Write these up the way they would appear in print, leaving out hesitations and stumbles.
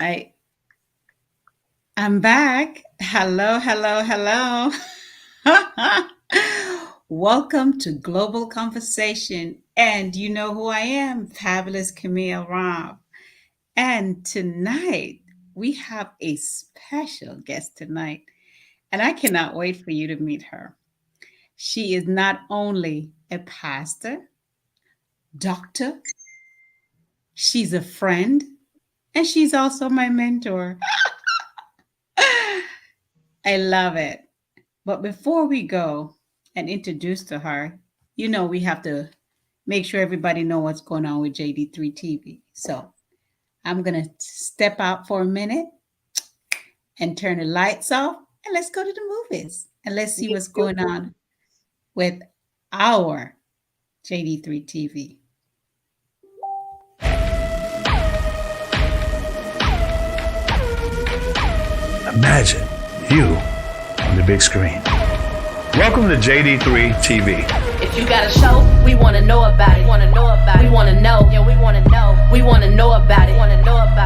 I I'm back. Hello, hello, hello. Welcome to Global Conversation. And you know who I am, Fabulous Camille Rob. And tonight we have a special guest tonight. And I cannot wait for you to meet her. She is not only a pastor, doctor, she's a friend, and she's also my mentor. I love it. But before we go and introduce to her, we have to make sure everybody know what's going on with JD3 TV. So I'm gonna step out for a minute and turn the lights off, and let's go to the movies and let's see what's going on with our JD3 TV. Imagine you on the big screen. Welcome to JD3 TV. If you got a show, we want to know about it. We want to know. Yeah, we want to know. We want to know about it.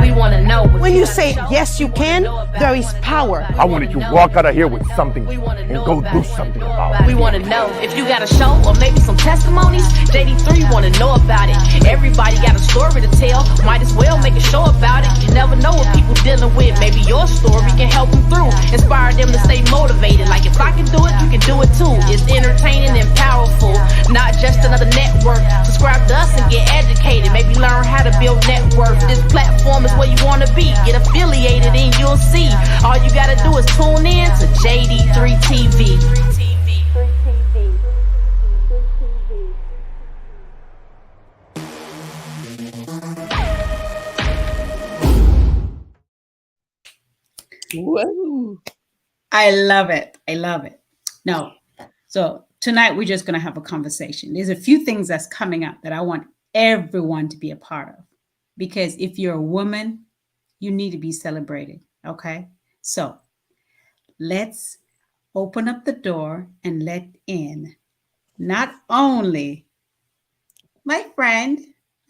We want to know. When you say yes, you can, there is power. I wanted you to walk out of here with something and go do something about it. We want to know. If you got a show or maybe some testimonies, JD3 want to know about it. Everybody got a story to tell. Might as well make a show about it. You never know what people dealing with. Maybe your story can help them through. Inspire them to stay motivated. Like if I can do it, you can do it too. It's entertaining and powerful. Not just another network. Subscribe to us and get educated. Maybe learn how to build networks. This platform is where you want to be. Get affiliated and you'll see. All you gotta do is tune in to JD3 TV. Whoa. I love it. I love it. No. So tonight we're just going to have a conversation. There's a few things that's coming up that I want everyone to be a part of. Because if you're a woman, you need to be celebrated. Okay? So let's open up the door and let in not only my friend,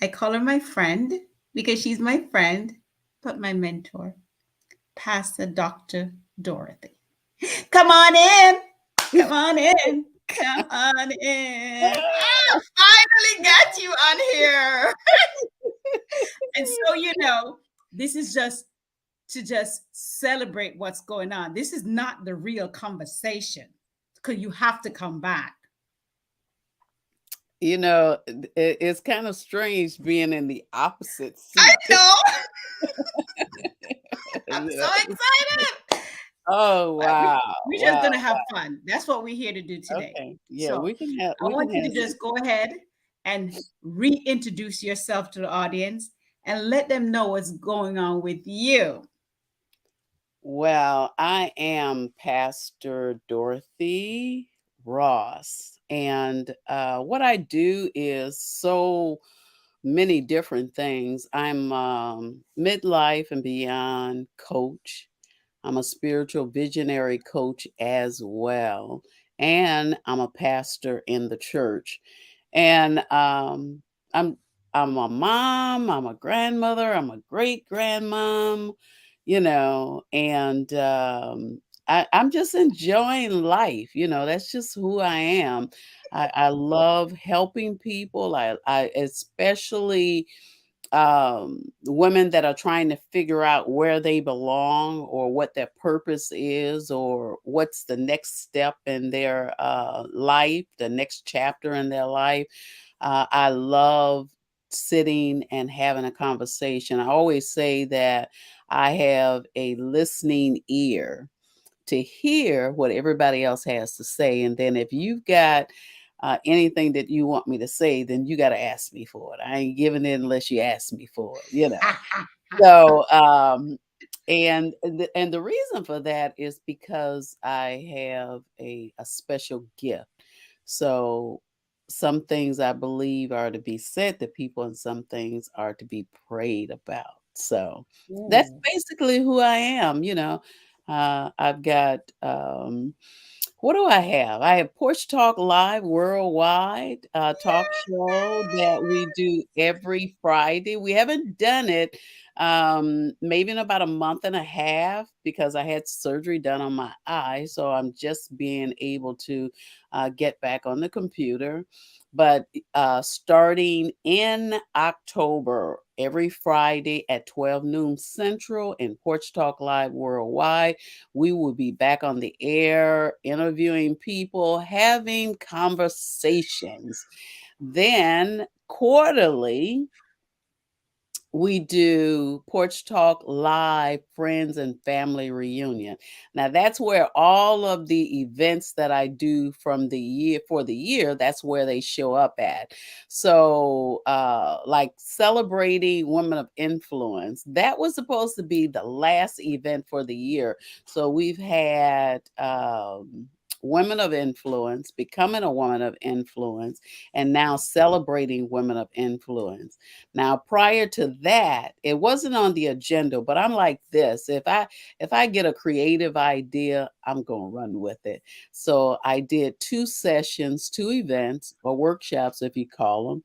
I call her my friend because she's my friend, but my mentor, Pastor Dr. Dorothy. Come on in. Come on in. Come on in. I finally got you on here. And so, this is just to celebrate what's going on. This is not the real conversation because you have to come back. It's kind of strange being in the opposite seat. I know. I'm so excited. Oh, wow. We're just going to have fun. That's what we're here to do today. Okay. Yeah, so we can have. I want you to just go ahead and reintroduce yourself to the audience and let them know what's going on with you. Well, I am Pastor Dorothy Ross. And what I do is so many different things. I'm midlife and beyond coach. I'm a spiritual visionary coach as well. And I'm a pastor in the church. And I'm a mom, I'm a grandmother, I'm a great grandmom, and I'm just enjoying life. That's just who I am. I love helping people. I especially women that are trying to figure out where they belong or what their purpose is or what's the next step in their life, the next chapter in their life. I love sitting and having a conversation. I always say that I have a listening ear to hear what everybody else has to say. And then if you've got anything that you want me to say, then you got to ask me for it. I ain't giving it unless you ask me for it, So, and the reason for that is because I have a special gift. So some things I believe are to be said to people and some things are to be prayed about. So that's basically who I am. I've got What do I have? I have Porch Talk Live Worldwide, talk show that we do every Friday. We haven't done it maybe in about a month and a half because I had surgery done on my eye. So I'm just being able to get back on the computer. But starting in October, every Friday at 12 noon Central in Porch Talk Live Worldwide, we will be back on the air, interviewing people, having conversations. Then quarterly, we do Porch Talk Live Friends and Family Reunion. Now that's where all of the events that I do from the year for the year, that's where they show up at. So like celebrating women of influence, that was supposed to be the last event for the year. So we've had women of influence, becoming a woman of influence, and now celebrating women of influence. Now, prior to that, it wasn't on the agenda, but I'm like this. If I get a creative idea, I'm going to run with it. So I did two sessions, two events or workshops, if you call them,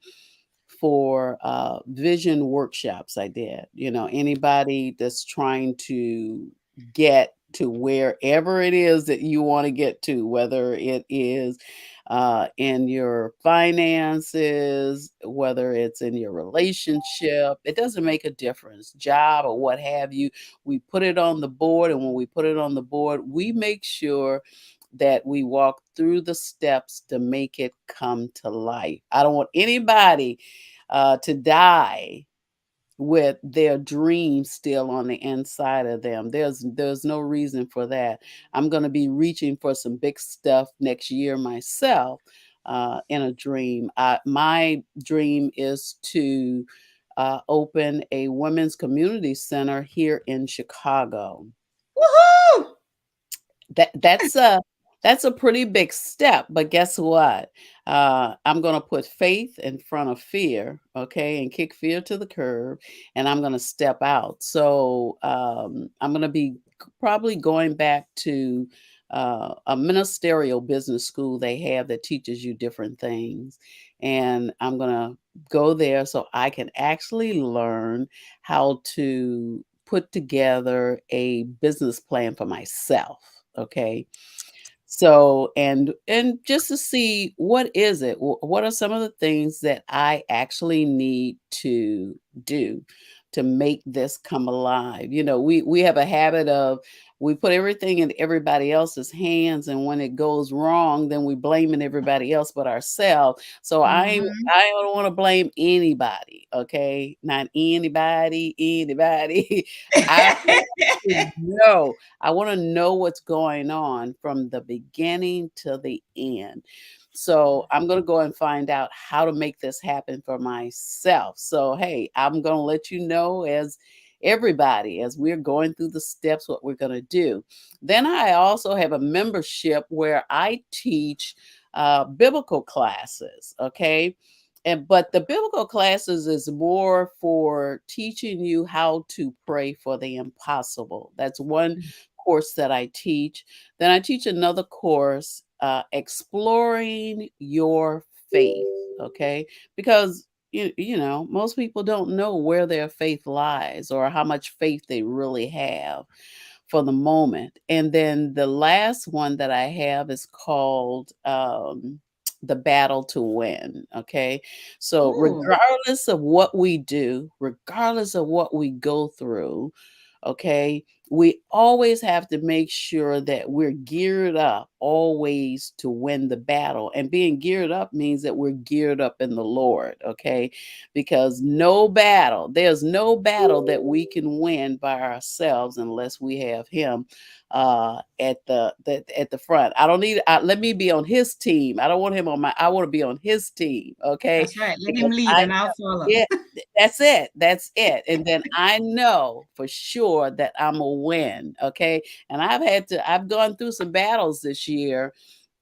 for vision workshops. I did. Anybody that's trying to get to wherever it is that you want to get to, whether it is in your finances, whether it's in your relationship, it doesn't make a difference, job or what have you. We put it on the board, and when we put it on the board, we make sure that we walk through the steps to make it come to life. I don't want anybody to die with their dreams still on the inside of them. There's no reason for that. I'm going to be reaching for some big stuff next year myself in a dream. My dream is to open a women's community center here in Chicago. Woohoo! That's a pretty big step, but guess what? I'm gonna put faith in front of fear, okay, and kick fear to the curb, and I'm gonna step out. So I'm gonna be probably going back to a ministerial business school they have that teaches you different things, and I'm gonna go there so I can actually learn how to put together a business plan for myself. Okay, so and just to see what is it, what are some of the things that I actually need to do to make this come alive. We have a habit of we put everything in everybody else's hands, and when it goes wrong, then we blaming everybody else but ourselves. So I Mhm. I don't want to blame anybody, okay? Not anybody. I to know. I want to know what's going on from the beginning to the end. So I'm going to go and find out how to make this happen for myself. So, hey, I'm going to let you know as everybody, as we're going through the steps, what we're going to do. Then I also have a membership where I teach biblical classes. Okay. But the biblical classes is more for teaching you how to pray for the impossible. That's one course that I teach. Then I teach another course, exploring your faith. Okay, because most people don't know where their faith lies or how much faith they really have for the moment. And then the last one that I have is called the battle to win. Okay. So, Ooh, regardless of what we do, regardless of what we go through, okay, we always have to make sure that we're geared up always to win the battle. And being geared up means that we're geared up in the Lord. Okay, because there's no battle that we can win by ourselves unless we have him at the front. I don't need let me be on his team. I don't want him on I want to be on his team, okay? that's right. Let him Because lead I and I'll follow. yeah, that's it. That's it. And then I know for sure that I'm a win, okay? And I've gone through some battles this year,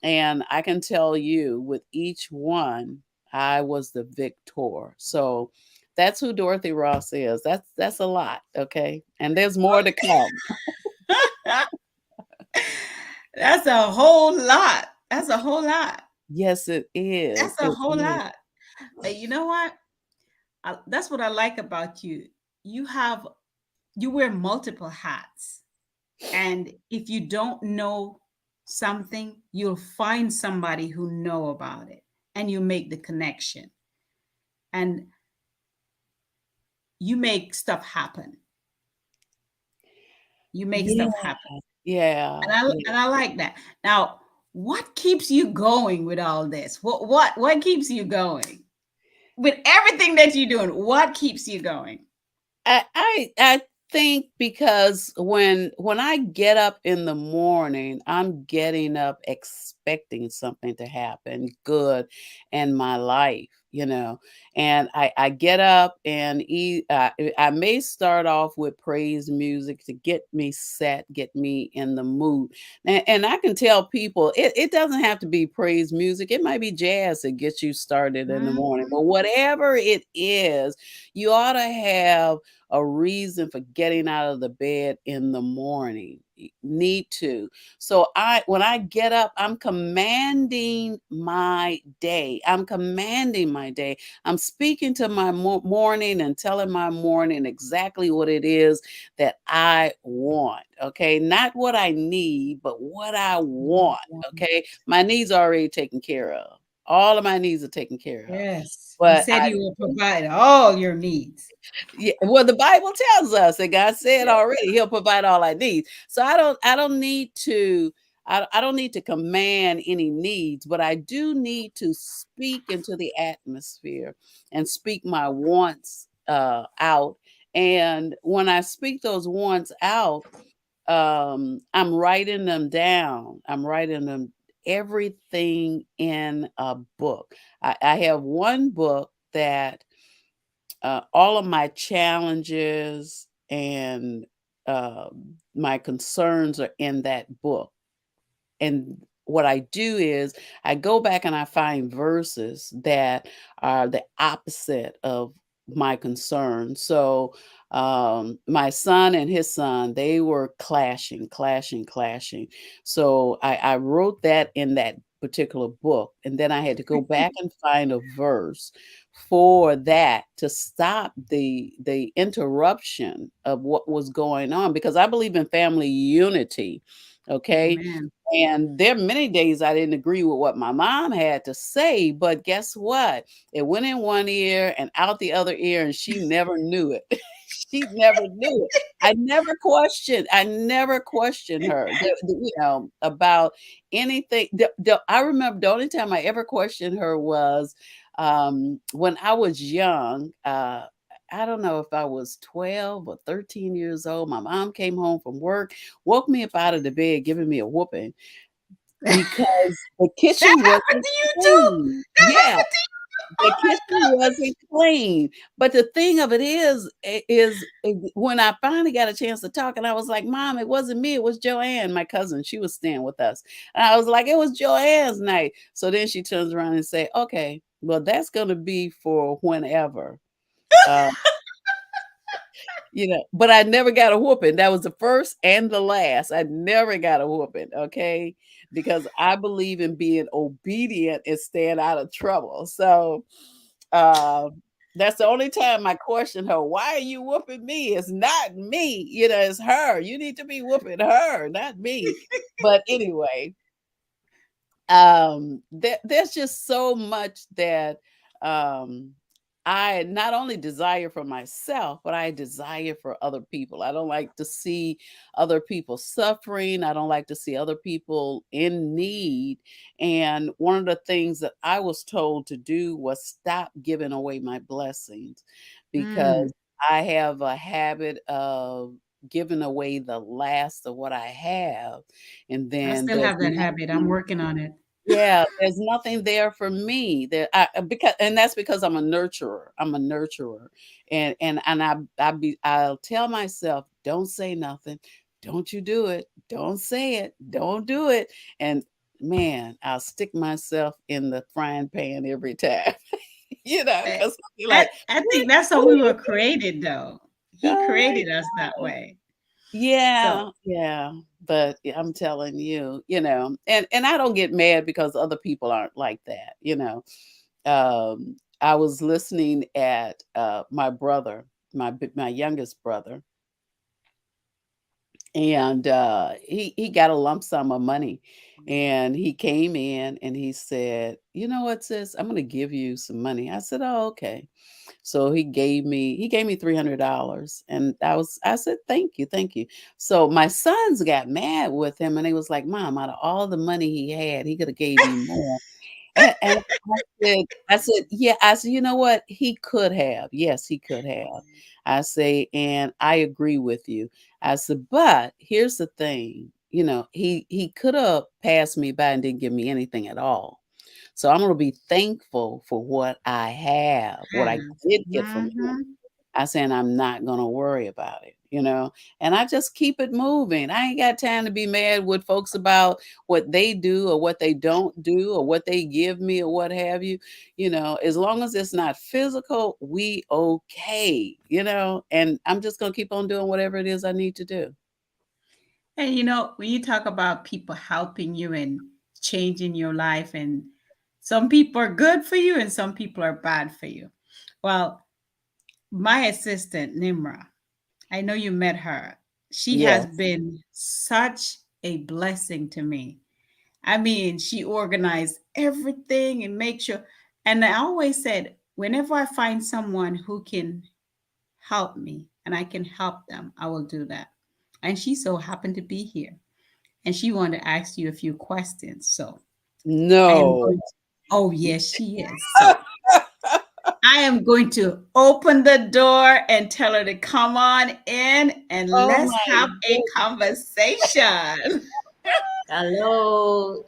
and I can tell you with each one, I was the victor. So that's who Dorothy Ross is. That's a lot, okay? And there's more to come. That's a whole lot. That's a whole lot. Yes, it is. That's a It whole is. lot. You know what? That's what I like about you. You have you wear multiple hats, and if you don't know something, you'll find somebody who know about it, and you make the connection, and you make stuff happen. You make Yeah, stuff happen, yeah, and yeah. I like that. Now, what keeps you going with all this? What keeps you going with everything that you're doing? What keeps you going? I think because when I get up in the morning, I'm getting up expecting something to happen good in my life, you know. And I get up and I may start off with praise music to get me set, get me in the mood. And I can tell people it doesn't have to be praise music. It might be jazz that gets you started in the morning. Mhm. But whatever it is, you ought to have a reason for getting out of the bed in the morning. Need to. So when I get up, I'm commanding my day. I'm commanding my day. I'm speaking to my morning and telling my morning exactly what it is that I want. Okay. Not what I need, but what I want. Okay. My needs are already taken care of. All of my needs are taken care of. Yes, you But said you will provide all your needs. yeah, well, the Bible tells us that God said Yeah. already He'll provide all our needs. So I don't need to I don't need to command any needs, but I do need to speak into the atmosphere and speak my wants out. And when I speak those wants out, I'm writing them down. I'm writing them everything in a book. I have one book that all of my challenges and my concerns are in that book. And what I do is I go back and I find verses that are the opposite of my concern. So my son and his son, they were clashing. So I wrote that in that particular book. And then I had to go back and find a verse for that to stop the interruption of what was going on, because I believe in family unity. Okay. Amen. And there are many days I didn't agree with what my mom had to say, but guess what? It went in one ear and out the other ear, and she never knew it. She never knew it. I never questioned her, about anything. I remember the only time I ever questioned her was when I was young. I don't know if I was 12 or 13 years old. My mom came home from work, woke me up out of the bed, giving me a whooping because the That kitchen happened wasn't to you too? clean. That Yeah, happened to you? the Oh my kitchen wasn't clean. But the thing of it is when I finally got a chance to talk, and I was like, "Mom, it wasn't me. It was Joanne, my cousin. She was staying with us." And I was like, "It was Joanne's night." So then she turns around and say, "Okay, well, that's gonna be for whenever." Uh, but I never got a whooping. That was the first and the last. I never got a whooping, okay? Because I believe in being obedient and staying out of trouble. So uh, that's the only time I question her. Why are you whooping me? It's not me. It's her. You need to be whooping her, not me. But anyway, there's just so much that um I not only desire for myself, but I desire for other people. I don't like to see other people suffering. I don't like to see other people in need. And one of the things that I was told to do was stop giving away my blessings, Mm, because I have a habit of giving away the last of what I have, and I then still there's have that habit. I'm nothing. working on it. Yeah, there's nothing there for me. Because that's because I'm a nurturer. I'm a nurturer. And I'll tell myself, don't say nothing. Don't you do it. Don't say it. Don't do it. And man, I'll stick myself in the frying pan every time. I, Because I'll be like, I what, think that's how what we are were you created, though. doing? He Oh my created us that God. way. So Yeah, yeah. But I'm telling you, and I don't get mad because other people aren't like that, I was listening at my brother, my youngest brother, and he got a lump sum of money, and he came in and he said, "You know what, sis? I'm going to give you some money." I said, "Oh, okay." So he gave me $300, and I said, "Thank you, thank you." So my sons got mad with him, and they was like, "Mom, out of all the money he had, he could have gave you more." And I said, "Yeah." I said, "You know what? He could have. Yes, he could have." I say, and I agree with you. I said, "But here's the thing, he could have passed me by and didn't give me anything at all. So I'm gonna be thankful for what I have, what I Yes. did get from him." Mhm. I saying I'm not gonna worry about it. And I just keep it moving. I ain't got time to be mad with folks about what they do or what they don't do or what they give me or what have you. As long as it's not physical, we okay. And I'm just gonna keep on doing whatever it is I need to do. And when you talk about people helping you and changing your life, and some people are good for you and some people are bad for you. Well, my assistant, Nimra, I know you met her. She has Yes. been such a blessing to me. I mean, she organized everything and make sure. And I always said, whenever I find someone who can help me and I can help them, I will do that. And she so happened to be here and she wanted to ask you a few questions. So I am No. going to, oh, yes, she is. So I am going to open the door and tell her to come on in and Oh let's my have a goodness. conversation. Hello.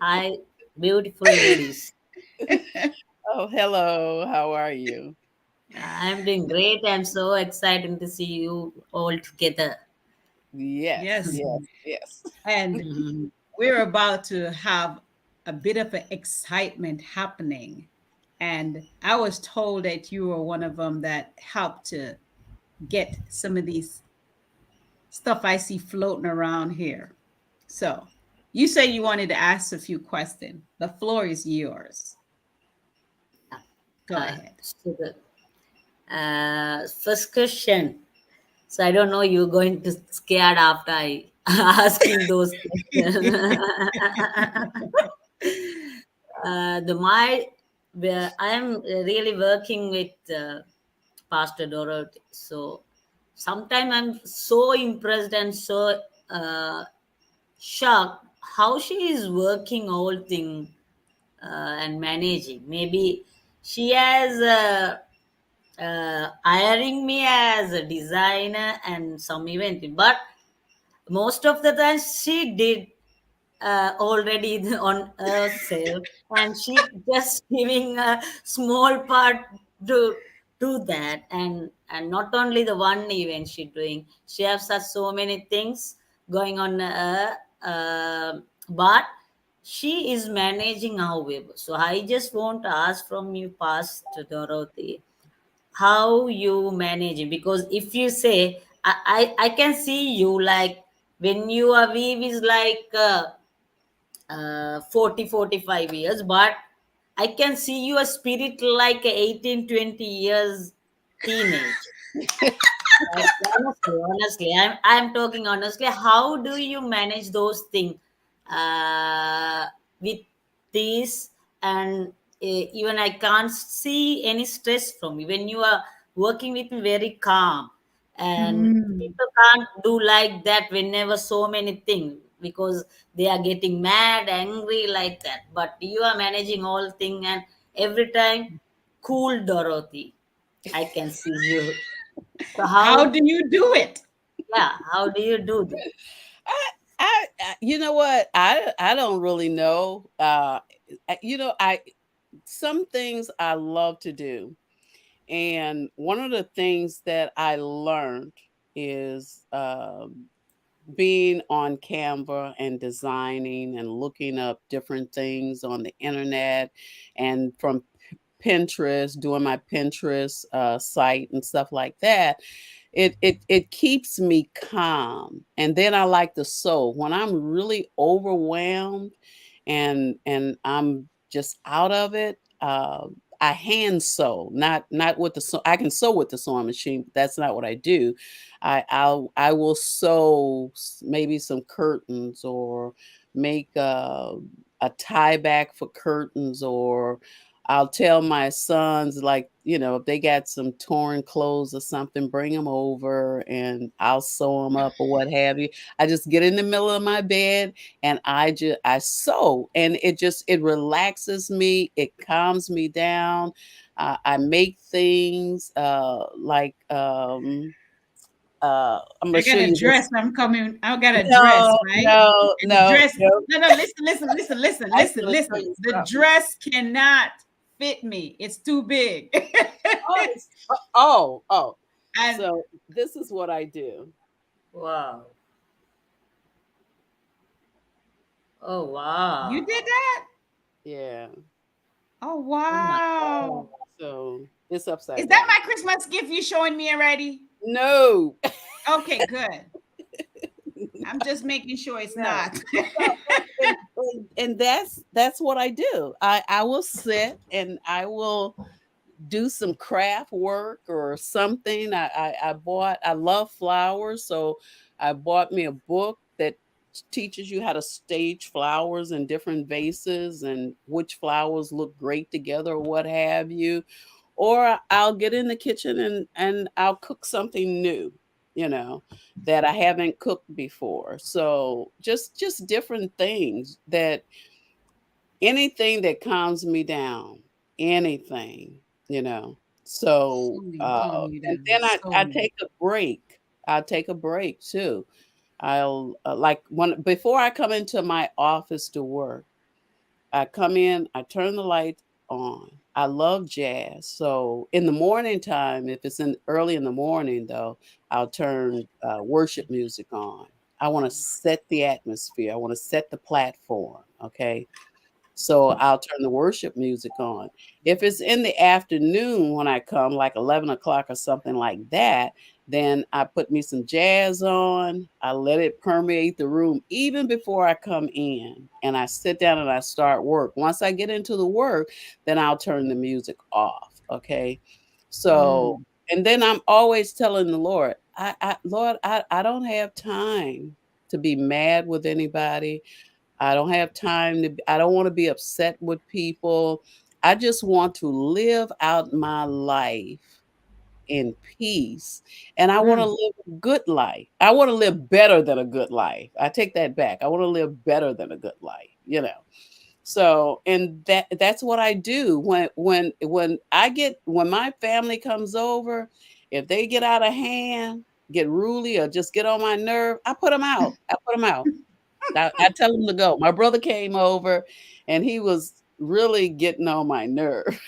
Hi, beautiful ladies. Oh, hello. How are you? I'm doing great. I'm so excited to see you all together. Yes, Yes. yes, yes. And Mhm. we're about to have a bit of an excitement happening. And I was told that you were one of them that helped to get some of these stuff I see floating around here. So you say you wanted to ask a few questions. The floor is yours. Go ahead. So first question. So I don't know you're going to scared after I asking those questions. The my where I'm really working with Pastor Dorothy. So sometimes I'm so impressed and so shocked how she is working whole thing and managing. Maybe she has hiring me as a designer and some event, but most of the time she did already on herself, and she just giving a small part to that, and not only the one event she doing, she has such so many things going on, but she is managing however. So I just want to ask from you, past Dorothy, how you manage it, because if you say I can see you like when you are weave is like 40-45 years, but I can see your spirit like a 18-20 years teenage. Like, honestly, I'm talking honestly. How do you manage those things with this? And even I can't see any stress from you when you are working with me very calm, and Mm. people can't do like that whenever so many things, because they are getting mad, angry like that. But you are managing all thing, and every time cool Dorothy. I can see you. So How how, do you do it? yeah, how do you do this? You know what? I don't really know. I some things I love to do. And one of the things that I learned is being on Canva and designing and looking up different things on the internet and from Pinterest, doing my Pinterest site and stuff like that. it keeps me calm. And then I like to sew. When I'm really overwhelmed and I'm just out of it, I hand sew, not with the sew. I can sew with the sewing machine, but that's not what I do. I will sew maybe some curtains or make a tie back for curtains, or I'll tell my sons, like, if they got some torn clothes or something, bring them over and I'll sew them up or what have you. I just get in the middle of my bed and I sew, and it relaxes me, it calms me down. I make things like I'm gonna I show got a you this. dress. I'm coming. I got a dress, No, right? no, And the no, dress. no. No, no. Listen, listen, listen, listen, I'm listen, gonna show listen. you The something. dress cannot fit me. It's too big. Oh, oh. And So this is what I do. Wow. Oh, you did wow. that? Yeah. Oh Oh, my wow! God. So it's Is upside that down. my Christmas gift you showing me already? No. Okay, good. I'm just making sure it's No. not. Well, and that's what I do. I will sit and I will do some craft work or something. I love flowers, so I bought me a book that teaches you how to stage flowers in different vases and which flowers look great together or what have you. Or I'll get in the kitchen and I'll cook something new, you know, that I haven't cooked before. So just different things, that anything that calms me down, anything, you know. So, Sewing calm you and down. then I Sewing. take a break. I take a break too. I'll like when before I come into my office to work, I come in, I turn the light on. I love jazz. So in the morning time, if it's in early in the morning though, I'll turn worship music on. I want to set the atmosphere. I want to set the platform. Okay. So I'll turn the worship music on. If it's in the afternoon when I come, like 11 o'clock or something like that, then I put me some jazz on. I let it permeate the room even before I come in. And I sit down and I start work. Once I get into the work, then I'll turn the music off. Okay. So, Mm. and then I'm always telling the Lord, Lord, I don't have time to be mad with anybody. I don't have time to I don't want to be upset with people. I just want to live out my life in peace. And I want to Mm. live a good life. I want to live better than a good life. I take that back. I want to live better than a good life, you know. So, and that's what I do when my family comes over, if they get out of hand, get ruly or just get on my nerve, I put them out. I put them out. I tell him to go. My brother came over and he was really getting on my nerve.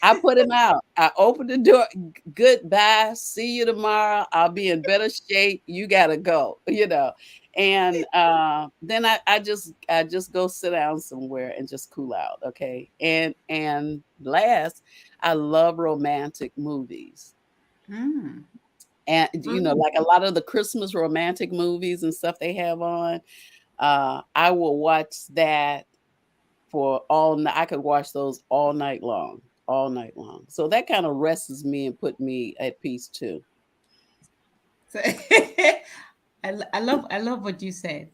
I put him out. I opened the door. Goodbye. See you tomorrow. I'll be in better shape. You gotta go, you know. And then I just go sit down somewhere and just cool out. Okay. And last, I love romantic movies. Mm. And Mm. like a lot of the Christmas romantic movies and stuff they have on. I will watch that for all night. I could watch those all night long. So that kind of rests me and put me at peace too. So, I love what you said.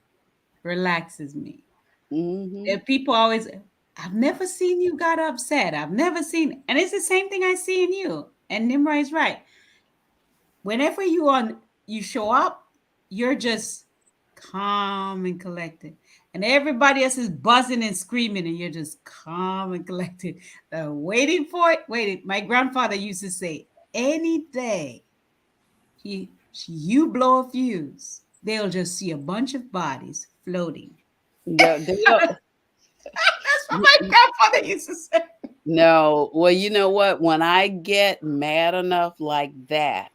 Relaxes me. Hmm. People always, I've never seen you got upset. I've never seen, and it's the same thing I see in you. And Nimra is right. Whenever you show up, you're just calm and collected. And everybody else is buzzing and screaming, and you're just calm and collected. Waiting for it. Waiting. My grandfather used to say, any day you blow a fuse, they'll just see a bunch of bodies floating. Yeah, they are. That's what my grandfather used to say. No, well, you know what? When I get mad enough like that,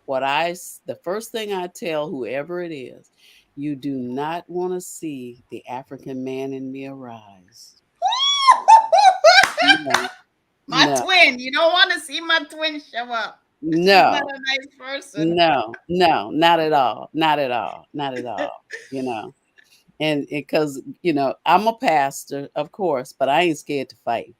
the first thing I tell whoever it is, you do not want to see the African man in me arise. No, My no. twin. You don't want to see my twin show up. She's not No, a nice person. no, no, not at all. Not at all. Not at all. You know. And because I'm a pastor, of course, but I ain't scared to fight.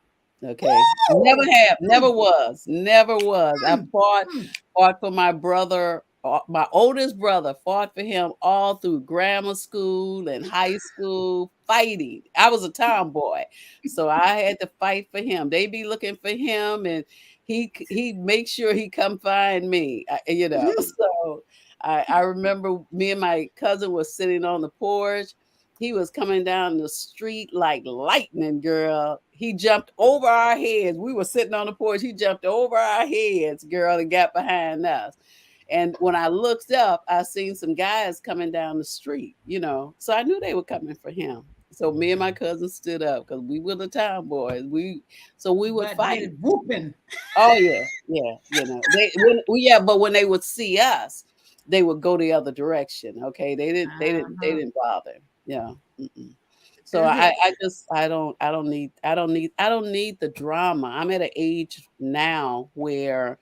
Okay, never Woo! have, never was, never was. I Mm, mm. fought for my brother, my oldest brother. Fought for him all through grammar school and high school, fighting. I was a tomboy, so I had to fight for him. They be looking for him, and he make sure he come find me. So I remember me and my cousin was sitting on the porch. He was coming down the street like lightning, girl. He jumped over our heads. We were sitting on the porch. He jumped over our heads, girl, and got behind us. And when I looked up, I seen some guys coming down the street. So I knew they were coming for him. So me and my cousin stood up because we were the tomboys. We would But fight. did whooping. Oh yeah, yeah. Yeah, but when they would see us, they would go the other direction. Okay, Uh-huh. didn't bother. Yeah. Mm-mm. So Is it? I don't need the drama. I'm at an age now where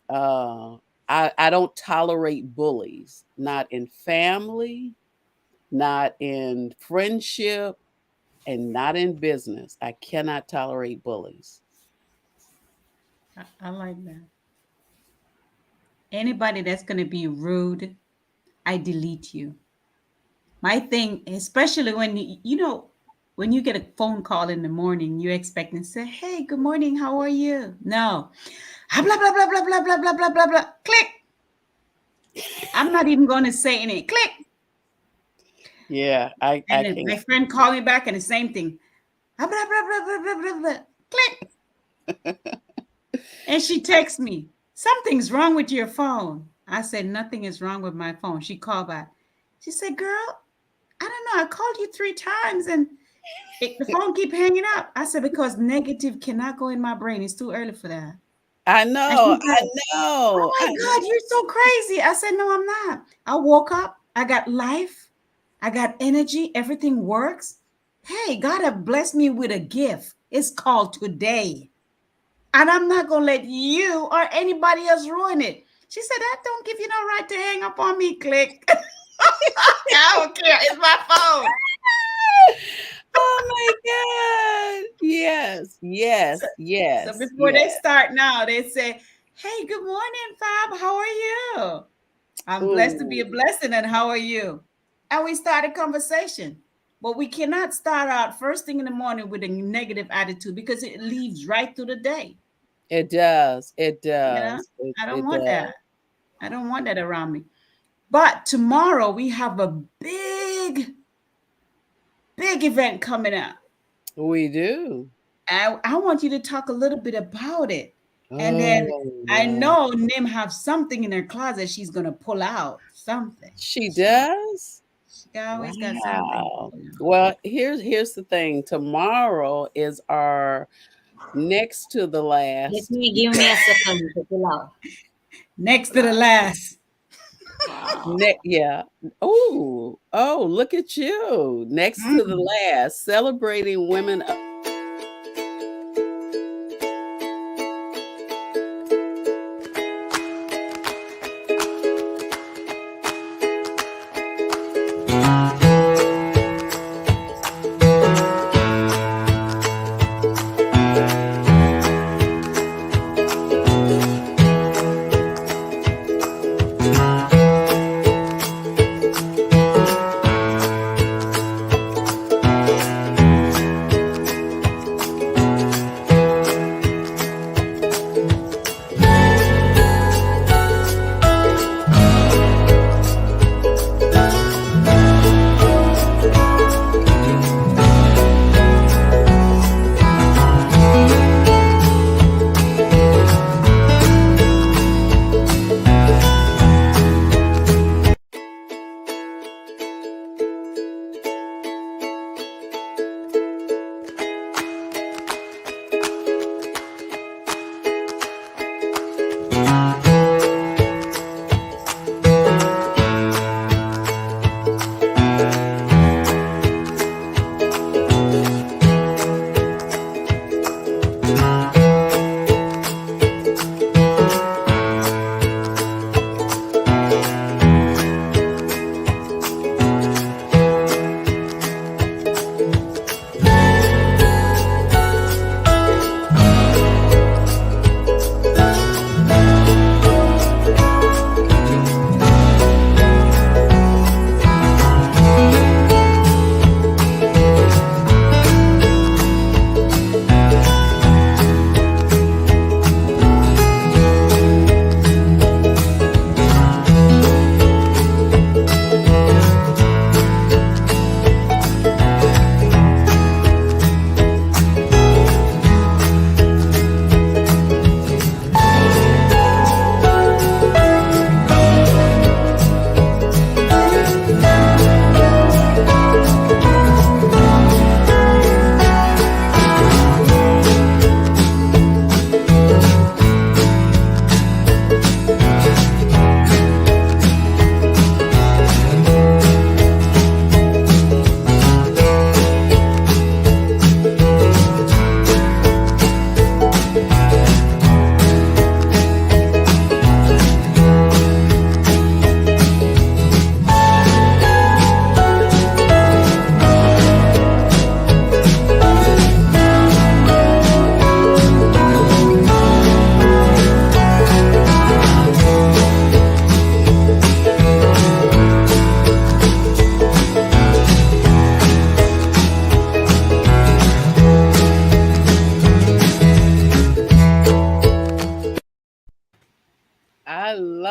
uh I don't tolerate bullies, not in family, not in friendship, and not in business. I cannot tolerate bullies. I like that. Anybody that's going to be rude, I delete you. My thing, especially when when you get a phone call in the morning, you're expecting to say, "Hey, good morning, how are you?" No, blah blah blah blah blah blah blah blah blah blah. Click. I'm not even going to say anything. Click. Yeah, I And then can't. my friend called me back and the same thing. Blah blah blah blah blah blah blah blah. Click. And she texts me, "Something's wrong with your phone." I said, "Nothing is wrong with my phone." She called back. She said, "Girl, I don't know. I called you 3 times and the phone keep hanging up." I said, "Because negative cannot go in my brain. It's too early for that." I And know, she's I like, "Oh know, my I God, you're so crazy." I said, "No, I'm not. I woke up. I got life. I got energy. Everything works. Hey, God have blessed me with a gift. It's called today. And I'm not going to let you or anybody else ruin it." She said, "That don't give you no right to hang up on me." Click. I don't care. It's my phone. oh my God. Yes, So, yes, so yes, before they yes. start now, they say, "Hey, good morning, Fab. How are you?" "I'm blessed to be a Ooh, blessing. And how are you?" And we start a conversation. But we cannot start out first thing in the morning with a negative attitude because it leads right through the day. it does. It You know, does. I don't It want does. that. I don't want that around me. But tomorrow we have a big, big event coming up. We do. I want you to talk a little bit about it. And then Oh, I wow. know Nim have something in her closet she's gonna pull out. Something. She does? She always got something to Wow. pull out. Well, here's the thing. Tomorrow is our next to the Let last. me give me a second to pull out. Next Pull to the out. last. Wow. Yeah. Oh, look at you. Next to the Mm. last, celebrating women.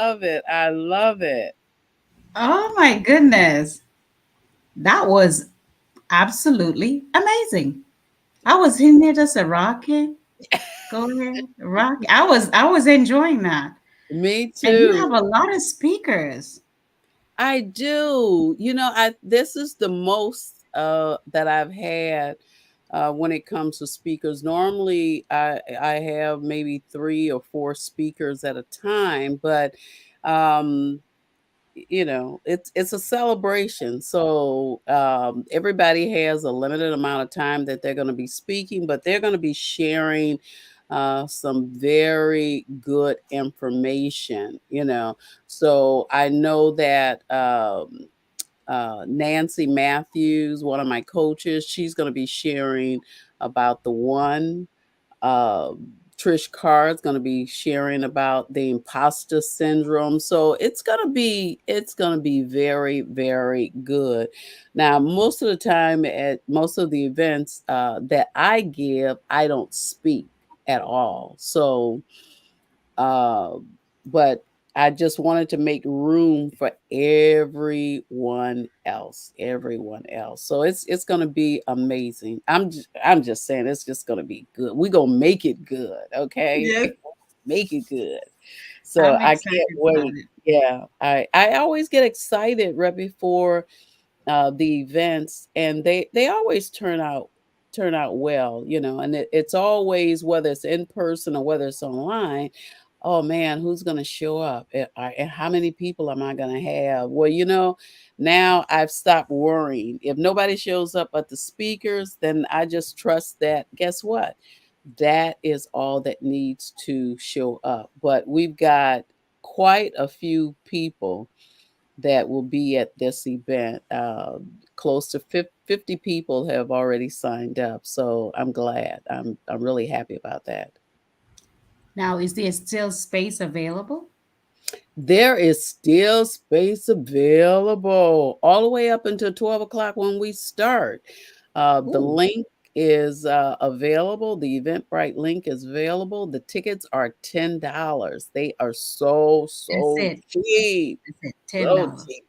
love it. I love it. Oh my goodness. That was absolutely amazing. I was in there just a rocking. Go ahead, rock. I was enjoying that. Me And you too. have a lot of speakers. I do. I this is the most that I've had when it comes to speakers. Normally I have maybe 3 or 4 speakers at a time, but um it's a celebration. So everybody has a limited amount of time that they're going to be speaking, but they're going to be sharing some very good information. So I know that Nancy Matthews, one of my coaches, she's going to be sharing about the one. uh, Trish Carr is going to be sharing about the imposter syndrome. So it's gonna be very, very good. Now, most of the time at most of the events that I give, I don't speak at all. So uh, but I just wanted to make room for everyone else. So it's going to be amazing. I'm just saying it's just going to be good. We're going to make it good, okay? Yes, Make it good. So I'm I excited can't about wait. it. Yeah, I always get excited right before the events, and they always turn out well, and it's always, whether it's in person or whether it's online. Oh man, who's going to show up? And how many people am I going to have? Well, now I've stopped worrying. If nobody shows up but the speakers, then I just trust that, guess what, that is all that needs to show up. But we've got quite a few people that will be at this event. Close to 50 people have already signed up, so I'm glad. I'm really happy about that. Now, is there still space available? There is still space available all the way up until 12 o'clock when we start. The Ooh, link is available. The Eventbrite link is available. The tickets are $10. They are so, that's so it. cheap. That's it. So $10. cheap.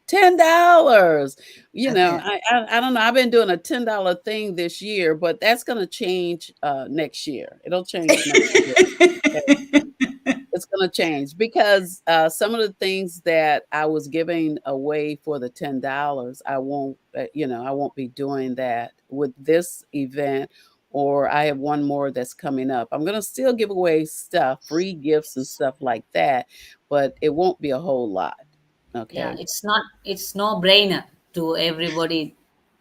$10. That's it. I don't know. I've been doing a $10 thing this year, but that's gonna change next year. It'll change next year. Okay? It's gonna change because some of the things that I was giving away for the $10, I won't be doing that with this event. Or I have one more that's coming up. I'm gonna still give away stuff, free gifts and stuff like that, but it won't be a whole lot. Yeah, Okay. it's no brainer to everybody.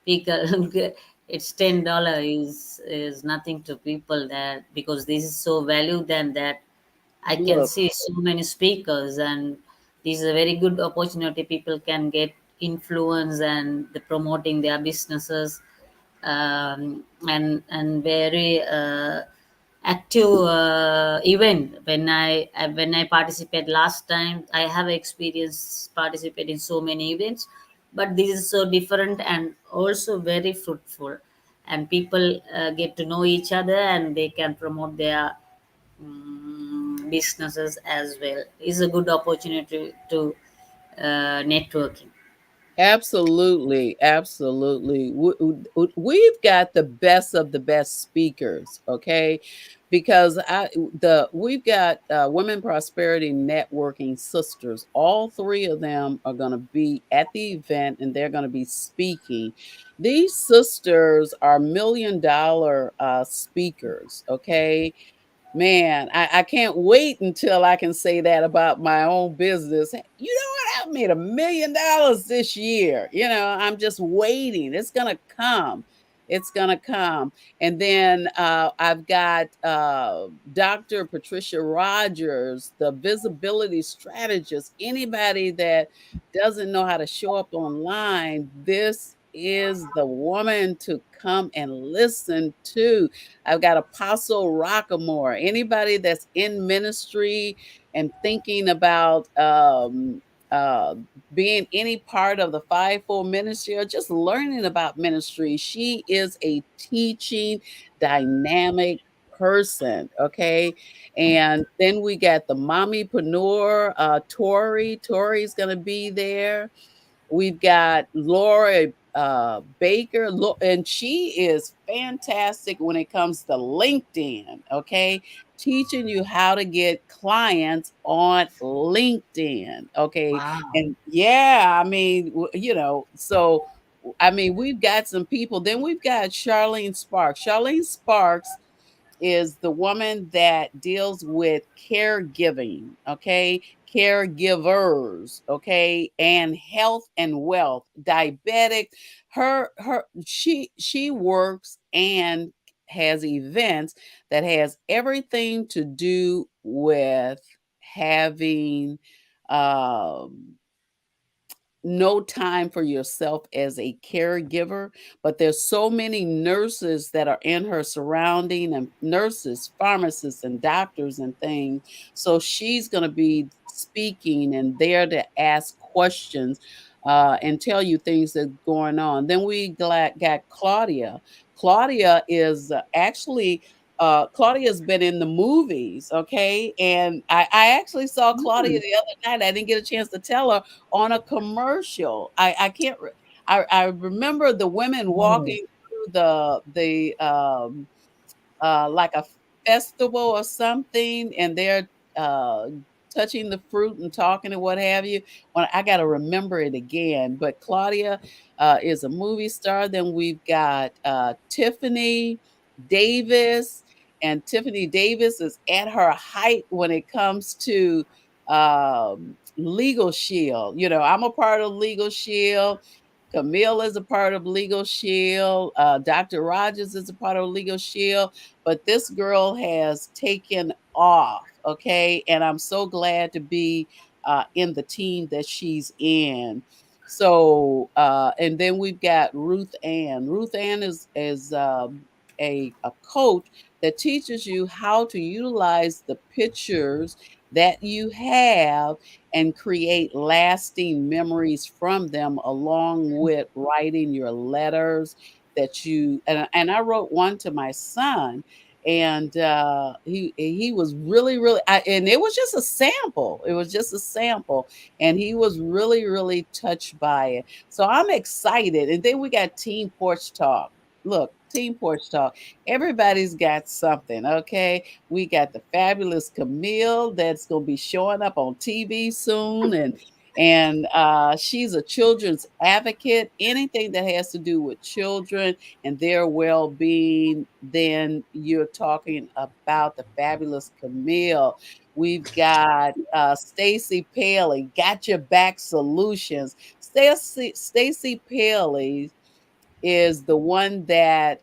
People, it's $10 is nothing to people, that because this is so valued, and that I can Look, see so many speakers, and this is a very good opportunity. People can get influence, and the promoting their businesses, and very active event. When I participate last time, I have experience participate in so many events, but this is so different and also very fruitful, and people get to know each other, and they can promote their businesses as well. It's a good opportunity to networking. absolutely, absolutely. We've got the best of the best speakers, okay? Because we've got Women Prosperity Networking Sisters. All 3 of them are going to be at the event, and they're going to be speaking. These sisters are $1 million speakers, okay? Man, I can't wait until I can say that about my own business. You know what? I've made $1 million this year. I'm just waiting. It's gonna come. It's gonna come. And then I've got Dr. Patricia Rogers, the visibility strategist. Anybody that doesn't know how to show up online, this is the woman to come and listen to. I've got Apostle Rockamore. Anybody that's in ministry and thinking about uh, being any part of the fivefold ministry or just learning about ministry, she is a teaching, dynamic person. Okay. And then we got the mommypreneur, Tori. Tori's gonna be there. We've got Laura Baker, and she is fantastic when it comes to LinkedIn. Okay, teaching you how to get clients on LinkedIn. Okay, Wow. and yeah, I mean, so I mean, we've got some people. Then we've got Charlene Sparks. Charlene Sparks is the woman that deals with caregiving, okay, caregivers, okay, and health and wealth, diabetic. She works and has events that has everything to do with having um no time for yourself as a caregiver, but there's so many nurses that are in her surrounding, and nurses, pharmacists, and doctors and things. So she's going to be speaking and there to ask questions and tell you things that's going on. Then we got Claudia. Claudia is actually Claudia's been in the movies, okay? And I actually saw Claudia Mm. the other night. I didn't get a chance to tell her on a commercial. I can't I remember the women Oh, walking through the like a festival or something, and they're uh, touching the fruit and talking and what have you. Well, I got to remember it again. But Claudia is a movie star. Then we've got Tiffany Davis, and Tiffany Davis is at her height when it comes to Legal Shield. You know, I'm a part of Legal Shield. Camille is a part of Legal Shield. Dr. Rogers is a part of Legal Shield, but this girl has taken off. Okay. And I'm so glad to be in the team that she's in. So, and then we've got Ruth Ann. Ruth Ann is a coach that teaches you how to utilize the pictures that you have and create lasting memories from them, along with writing your letters that you and I wrote one to my son, and he was really and it was just a sample. It was just a sample, and he was really touched by it. So I'm excited. And then we got Team Porch Talk. Look, Team Porch Talk. Everybody's got something, okay? We got the fabulous Camille that's going to be showing up on TV soon, and she's a children's advocate. Anything that has to do with children and their well-being, then you're talking about the fabulous Camille. We've got Stacy Paley, Got Your Back Solutions. Stacy Paley is the one that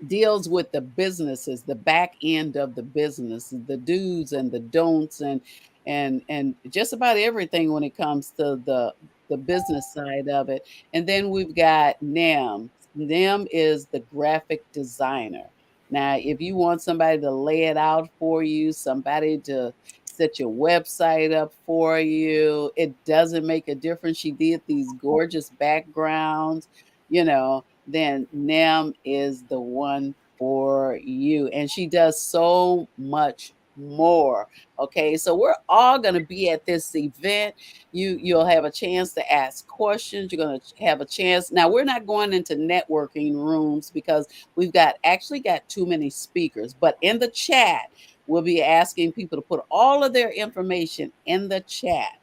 deals with the businesses, the back end of the business, the do's and the don'ts, and just about everything when it comes to the business side of it. And then we've got Nem. Nem is the graphic designer. Now, if you want somebody to lay it out for you, somebody to set your website up for you, it doesn't make a difference. She did these gorgeous backgrounds, then Nem is the one for you. And she does so much more. Okay, so we're all going to be at this event. You'll have a chance to ask questions. You're going to have a chance. Now, we're not going into networking rooms because we've actually got too many speakers, but in the chat we'll be asking people to put all of their information in the chat,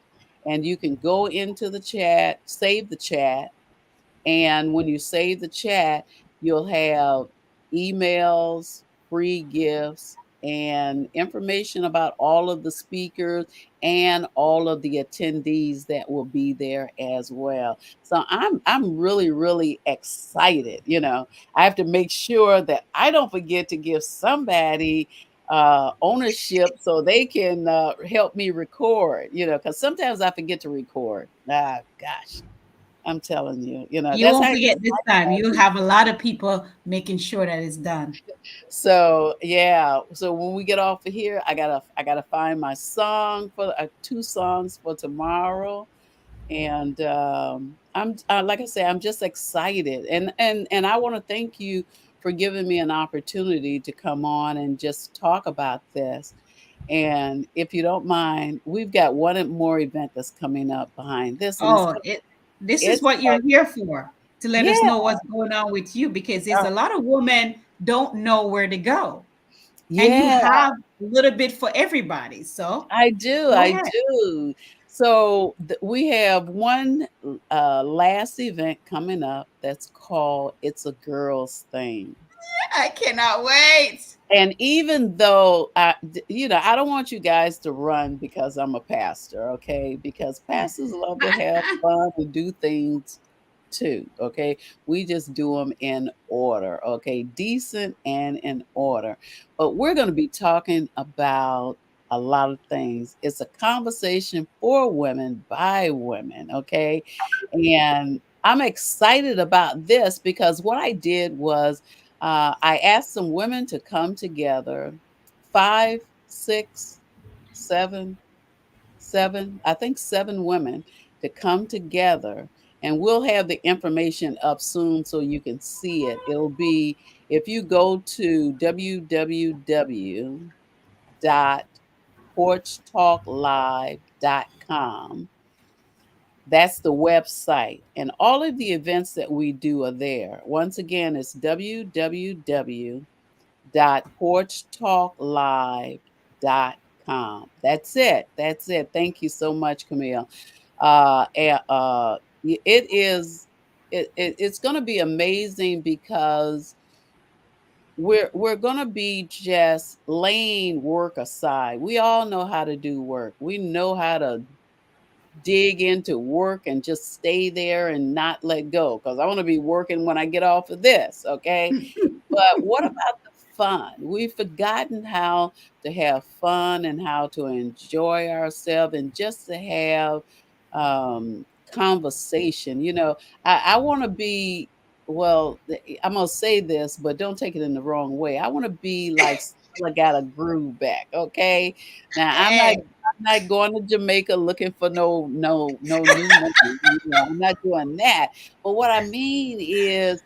and you can go into the chat, save the chat, and when you save the chat, you'll have emails, free gifts, and information about all of the speakers and all of the attendees that will be there as well. So I'm really excited. I have to make sure that I don't forget to give somebody ownership so they can help me record, because sometimes I forget to record. Ah, gosh. I'm telling you, you that's won't how forget this time. You'll have a lot of people making sure that it's done. so yeah. So when we get off of here, I gotta find my song for 2 songs for tomorrow. And I'm like I say, I'm just excited, and I want to thank you for giving me an opportunity to come on and just talk about this. And if you don't mind, we've got one more event that's coming up behind this, and Oh, this is it's what you're here for, to let us yeah, know what's going on with you, because there's uh, a lot of women don't know where to go. And you yeah, have a little bit for everybody. So I do, go I ahead. do. So we have one last event coming up that's called "It's a Girls Thing." I cannot wait. And even though I don't want you guys to run because I'm a pastor, okay? Because pastors love to have fun and do things too, okay? We just do them in order, okay? Decent and in order. But we're going to be talking about a lot of things. It's a conversation for women by women, okay? And I'm excited about this because what I did was I asked some women to come together, five, six, seven, I think seven women to come together. And we'll have the information up soon so you can see it. It'll be, if you go to www.porchtalklive.com, that's the website. And all of the events that we do are there. Once again, it's www.porchtalklive.com. That's it. That's it. Thank you so much, Camille. It is it's going to be amazing because we're going to be just laying work aside. We all know how to do work. We know how to dig into work and just stay there and not let go because I want to be working when I get off of this, okay? But what about the fun? We've forgotten how to have fun and how to enjoy ourselves and just to have conversation. I want to be, well, I'm going to say this, but don't take it in the wrong way. I want to be like Stella got a groove back, okay? Now, Hey, I'm not going to Jamaica looking for no new money. I'm not doing that. But what I mean is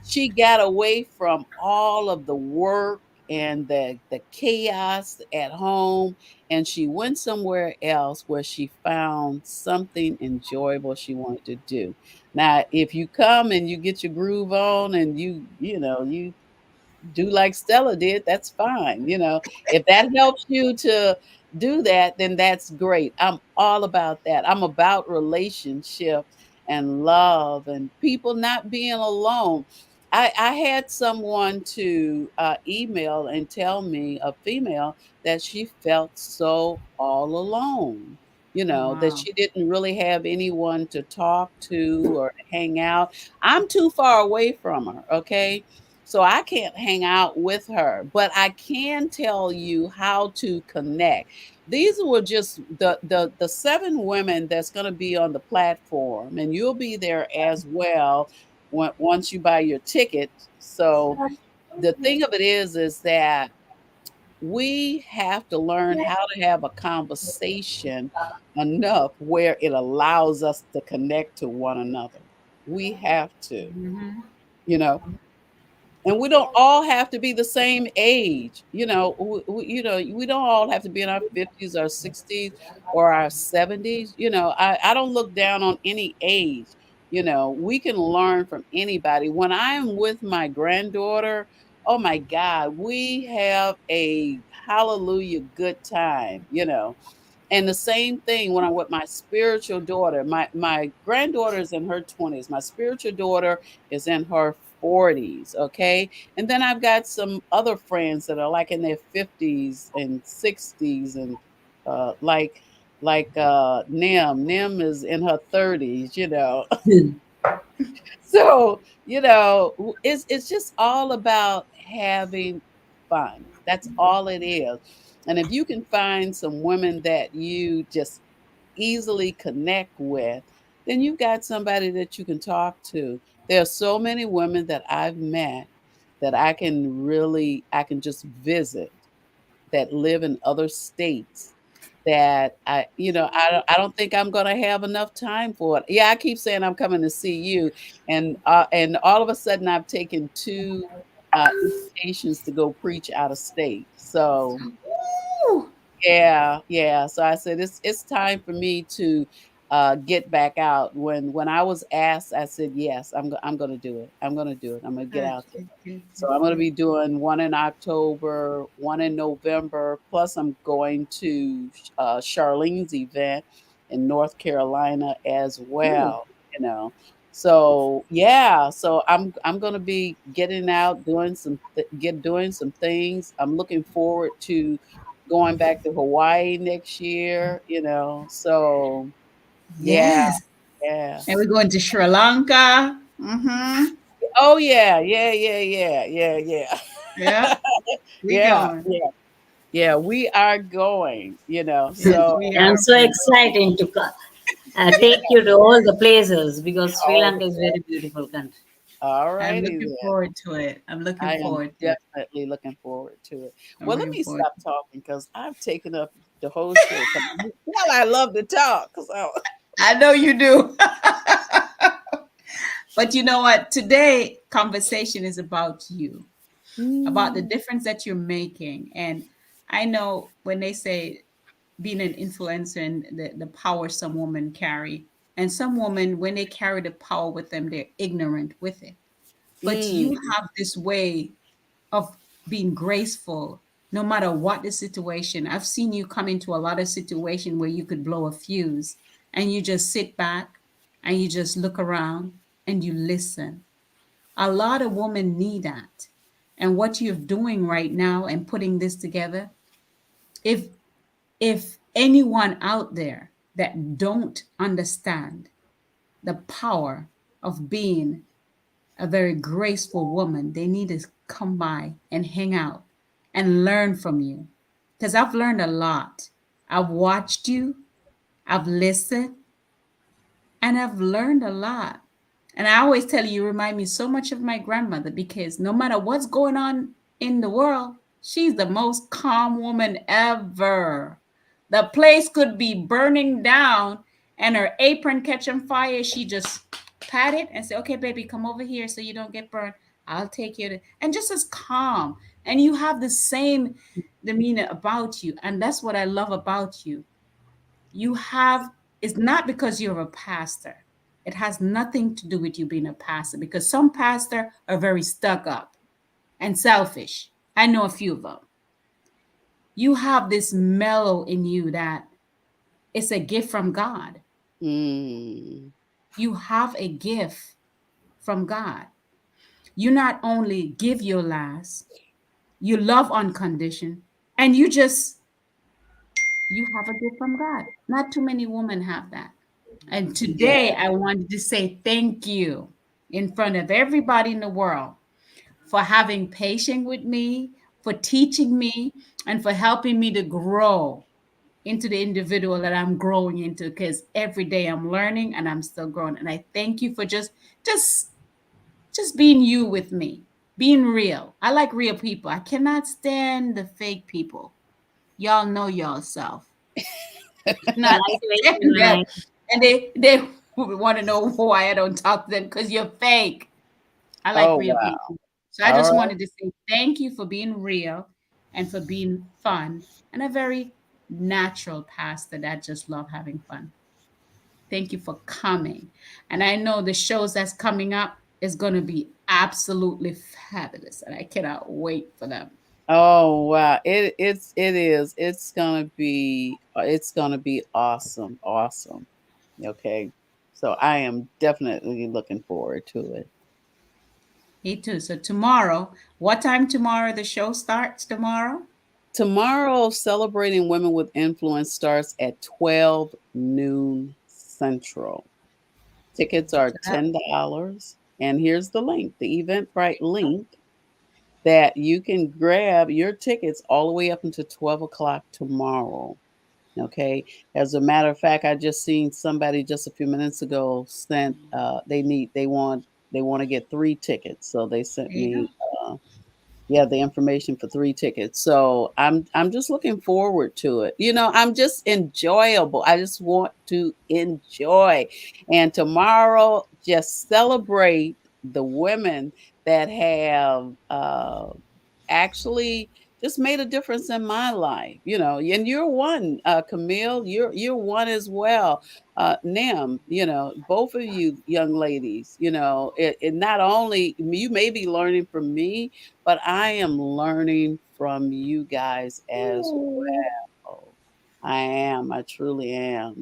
she got away from all of the work and the chaos at home, and she went somewhere else where she found something enjoyable she wanted to do. Now, if you come and you get your groove on and you do like Stella did, that's fine. If that helps you to do that, then that's great. I'm all about that. I'm about relationship and love and people not being alone. I had someone to email and tell me, a female, that she felt so all alone. That wow. she didn't really have anyone to talk to or to hang out. I'm too far away from her, okay? So I can't hang out with her, but I can tell you how to connect. These were just the seven women that's going to be on the platform, and you'll be there as well once you buy your ticket. So the thing of it is that we have to learn how to have a conversation enough where it allows us to connect to one another. We have to, Mhm. you know. And we don't all have to be the same age. We don't all have to be in our 50s or 60s or our 70s. I don't look down on any age. We can learn from anybody. When I'm with my granddaughter, oh my God, we have a hallelujah good time. And the same thing when I'm with my spiritual daughter. My granddaughter is in her 20s. My spiritual daughter is in her 40s. Okay. And then I've got some other friends that are like in their 50s and 60s and like Nim. Nim is in her 30s. So, it's just all about having fun. That's all it is. And if you can find some women that you just easily connect with, then you've got somebody that you can talk to. There are so many women that I've met that I can just visit that live in other states that I don't think I'm gonna have enough time for it. Yeah, I keep saying I'm coming to see you, and all of a sudden I've taken 2 invitations to go preach out of state. So Ooh, yeah, yeah. So I said it's time for me to get back out. When I was asked, I said yes. I'm going to do it. I'm going to do it. I'm going to get good, out there. good, good, So good, I'm going to good. be doing one in October, one in November. Plus, I'm going to Charlene's event in North Carolina as Ooh, well. You know, so yeah. So I'm going to be getting out, doing doing some things. I'm looking forward to going back to Hawaii next year, you know. So yeah, yes. yeah. And we're going to Sri Lanka. Mm-hmm. Oh yeah, yeah, yeah, yeah, yeah, Yeah, yeah. we Yeah, going. yeah, yeah. We are going, you know. Yes, So we I'm are so going. excited to take you to all the places because Sri all Lanka is very beautiful country. all I'm righty looking then. forward to it. I'm looking I am forward to it. definitely looking forward to it. I'm Well, let looking me forward stop to talking because I've taken up the whole show. 'Cause well, I love to talk. it. I know you do. But you know what? Today, conversation is about you, about the Mm, difference that you're making. And I know when they say being an influencer and the power some women carry, and some women, when they carry the power with them, they're ignorant with it. But you mm, have this way of being graceful no matter what the situation. I've seen you come into a lot of situation where you could blow a fuse and you just sit back and you just look around and you listen. A lot of women need that. And what you're doing right now and putting this together, if anyone out there that don't understand the power of being a very graceful woman, they need to come by and hang out and learn from you. Because I've learned a lot. I've watched you, I've listened, and I've learned a lot. And I always tell you, you remind me so much of my grandmother because no matter what's going on in the world, she's the most calm woman ever. The place could be burning down and her apron catching fire. She just pat it and say, "Okay, baby, come over here so you don't get burned. I'll take you." And just as calm. And you have the same demeanor about you. And that's what I love about you. You have, it's not because you're a pastor. It has nothing to do with you being a pastor because some pastors are very stuck up and selfish. I know a few of them. You have this mellow in you that it's a gift from God. mm. You have a gift from God. You not only give your last, you love unconditioned, and you have a gift from God. Not too many women have that. And Yeah. today I wanted to say thank you in front of everybody in the world for having patience with me, for teaching me, and for helping me to grow into the individual that I'm growing into because every day I'm learning and I'm still growing. And I thank you for just just being you with me, being real. I like real people. I cannot stand the fake people. Y'all know y'all self. Not Lightweight stand them. tonight. And they want to know why I don't talk to them because you're fake. I like Oh real wow. people. So I All just right. wanted to say thank you for being real and for being fun and a very natural pastor that just love having fun. Thank you for coming. And I know the shows that's coming up is going to be absolutely fabulous. And I cannot wait for them. Oh wow. It is. It's gonna be awesome. Awesome. Okay. So I am definitely looking forward to it. Me too. So tomorrow, what time tomorrow the show starts tomorrow? Tomorrow, Celebrating Women with Influence starts at 12 noon Central. Tickets are So that $10. And here's the link, the Eventbrite link that you can grab your tickets all the way up until 12 o'clock tomorrow. Okay. As a matter of fact, I just seen somebody just a few minutes ago sent they want to get 3 tickets. So they sent there you go. me yeah, the information for 3 tickets. So I'm just looking forward to it. You know, I'm just enjoyable. I just want to enjoy. And tomorrow, just celebrate the women that have actually just made a difference in my life. And you're one, Camille. You're one as well. Nim, both of you young ladies. It not only you may be learning from me, but I am learning from you guys as well. I am. I truly am.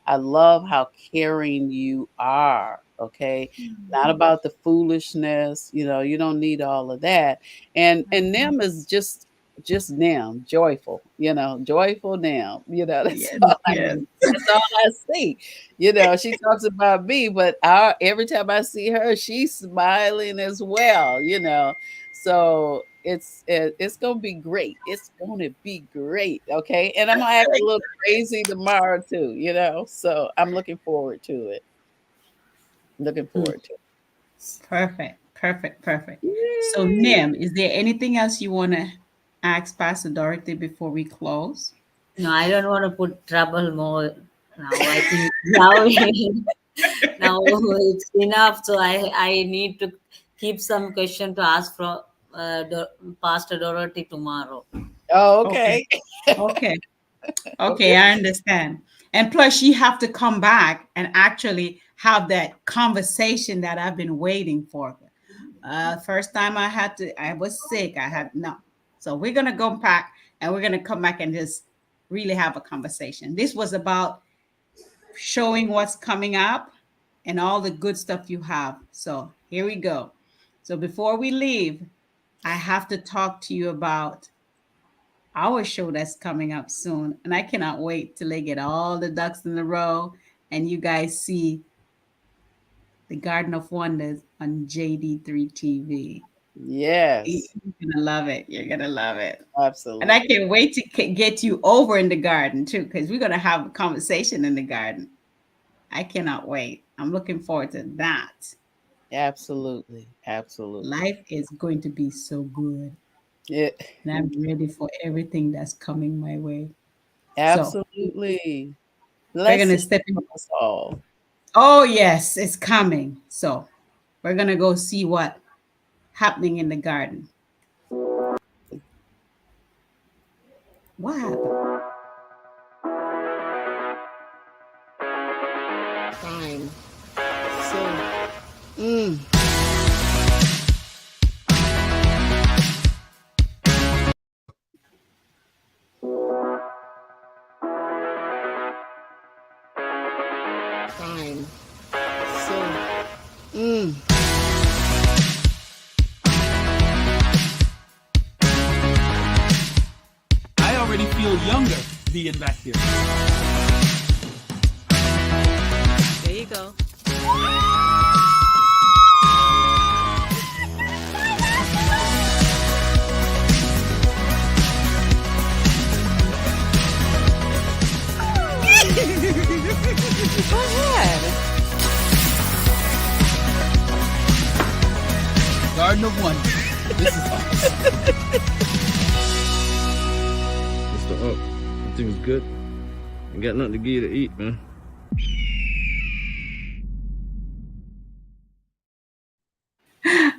I love how caring you are. Okay. Not about the foolishness. You don't need all of that. And them is just them, joyful, joyful them. That's Yes, all I yes. that's all I see. She talks about me, but every time I see her, she's smiling as well. So it's gonna be great. It's gonna be great. Okay. And I'm gonna act a little crazy tomorrow too. So I'm looking forward to it. Looking Mm, forward to perfect, perfect, perfect. So, it. Nim, is there anything else you want to ask Pastor Dorothy before we close? No, I don't want to put trouble more now. I think now now it's enough. So I need to keep some question to ask from Pastor Dorothy tomorrow. Oh, Okay, okay. okay, okay, Okay. I understand. And plus, you have to come back and actually have that conversation that I've been waiting for. First time I was sick. I had no. So we're gonna go back and we're gonna come back and just really have a conversation. This was about showing what's coming up and all the good stuff you have. So here we go. So before we leave, I have to talk to you about our show that's coming up soon. And I cannot wait till they get all the ducks in a row and you guys see the Garden of Wonders on JD3 TV. Yes, You're gonna love it. You're gonna love it. And I absolutely. can't wait to get you over in the garden too, because we're gonna have a conversation in the garden. I cannot wait. I'm looking forward to that. Absolutely. Absolutely. Life is going to be so good, Yeah, and I'm ready for everything that's coming my way. So absolutely. we're gonna Blessings step in. on us all. Oh yes, it's coming. So we're gonna go see what happening in the garden. What happened? Fine. So, mm, fine. So, I already feel younger being back here. There you go. Go ahead. Garden of Wonder. This is awesome. Mr. Up, everything's good. Ain't got nothing to give you to eat, man.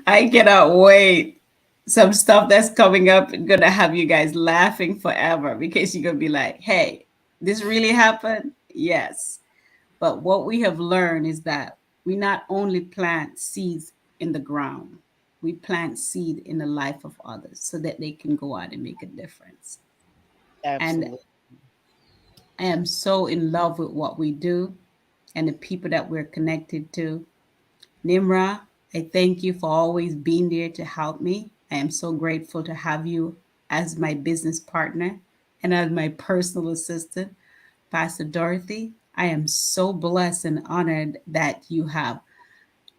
I cannot wait. Some stuff that's coming up gonna have you guys laughing forever because you're gonna be like, hey, this really happened? Yes. But what we have learned is that we not only plant seeds in the ground, we plant seed in the life of others so that they can go out and make a difference. And absolutely. I am so in love with what we do and the people that we're connected to. Nimra, I thank you for always being there to help me. I am so grateful to have you as my business partner and as my personal assistant. Pastor Dorothy, I am so blessed and honored that you have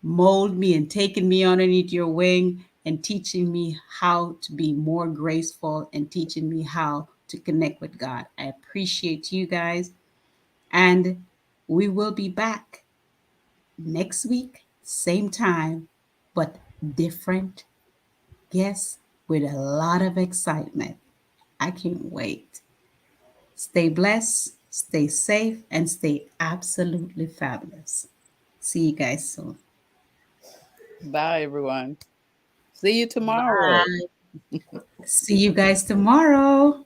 molded me and taken me underneath your wing and teaching me how to be more graceful and teaching me how to connect with God. I appreciate you guys. And we will be back next week, same time, but different guests with a lot of excitement. I can't wait. Stay blessed, stay safe, and stay absolutely fabulous. See you guys soon. Bye, everyone. See you tomorrow. Bye. See you guys tomorrow.